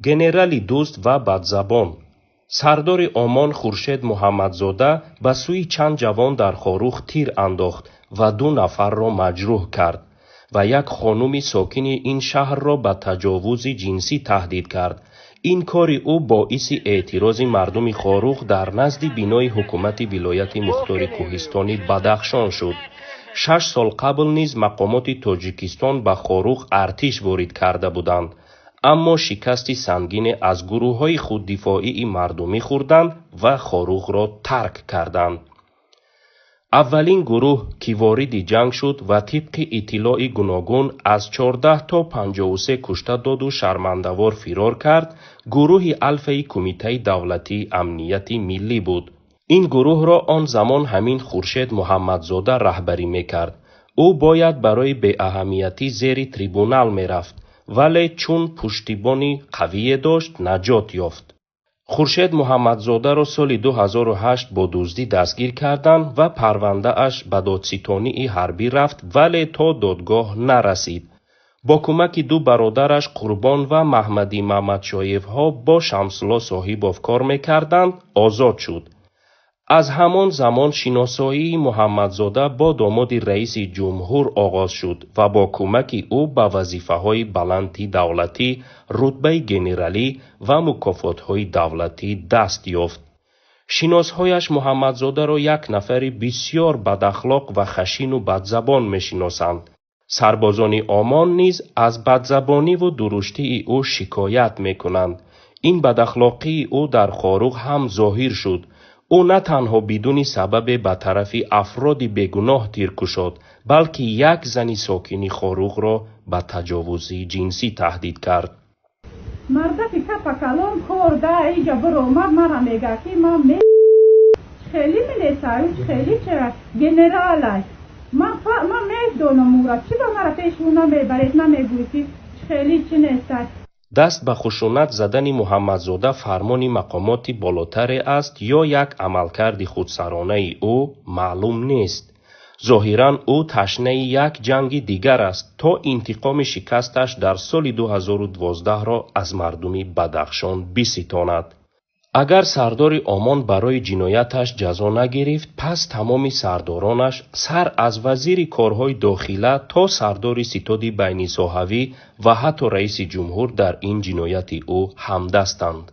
генерали дуст ва бадзабон. сардори омон хуршед муҳаммадзода ба сӯи чанд ҷавон дар хорух тир андохт ва 2 нафарро маҷрӯҳ кард ва як хонуми сокини ин шаҳрро ба таҷовузи ҷинсӣ таҳдид кард. ин кори ӯ боиси эътирози мардуми хорух дар назди бинои ҳукумати вилояти мухтори кӯҳистони бадахшон шуд. 6 сол қабл низ мақомоти тоҷикистон ба хорух артиш ворид карда буданд, аммо шикасти сангине аз гурӯҳҳои худдифоии мардумӣ хӯрданд ва хорухро тарк карданд. аввалин гурӯҳ, ки вориди ҷанг шуд ва тибқи иттилои гуногун аз 14 то 53 кушта доду шармандавор фирор кард, гурӯҳи алфаи Кумитаи давлатии амнияти миллӣ буд. ин гурӯҳро он замон ҳамин Хуршед Муҳаммадзода раҳбарӣ мекард. ӯ бояд барои беаҳамиятӣ зери трибунал мерафт, вале чун пуштибони қавие дошт, наҷот ёфт. хуршед муҳаммадзодаро соли 2008 бо дуздӣ дастгир карданд ва парвандааш ба додситонии ҳарбӣ рафт, вале то додгоҳ нарасид. бо кӯмаки 2 бародараш Қурбон ва Маҳмадӣ Маҳмадшоевҳо бо Шамсулло соҳибов кор мекарданд, озод шуд. аз ҳамон замон шиносоии Муҳаммадзода бо домоди раиси ҷумҳур оғоз шуд ва бо кӯмаки ӯ ба вазифаҳои баланди давлатӣ, рутбаи генералӣ ва мукофотҳои давлатӣ даст ёфт. шиносҳояш Муҳаммадзодаро як нафари бисьёр бадахлоқ ва хашину бадзабон мешиносанд. сарбозони Омон низ аз бадзабониву дуруштии ӯ шикоят мекунанд. ин бадахлоқии ӯ дар хорух ҳам зоҳир шуд. ӯ на танҳо бидуни сабабе ба тарафи афроди бегуноҳ тир кушод, балки як зани сокини хорухро ба таҷовузи ҷинсӣ таҳдид кард. мардаки капа калон хорда иҷа биромад мара мега ки ман хелӣ минесаю хелӣ чара генералай ман медонам ура чи ба мара пешву намебаред намегӯй ки хелӣ чи нестай. даст ба хушунат задани Муҳаммадзода фармони мақомоти болотаре аст ё як амалкарди худсаронаи ӯ маълум нест. зоҳиран ӯ ташнаи як ҷанги дигар аст, то интиқоми шикасташ дар соли 2012-ро аз мардуми Бадахшон биситонад. агар сардори Омон барои ҷинояташ ҷазо нагирифт, пас тамоми сардоронаш сар аз вазири корҳои дохила то сардори ситоди байнисоҳавӣ ва ҳатто раиси ҷумҳур дар ин ҷинояти ӯ ҳамдастанд.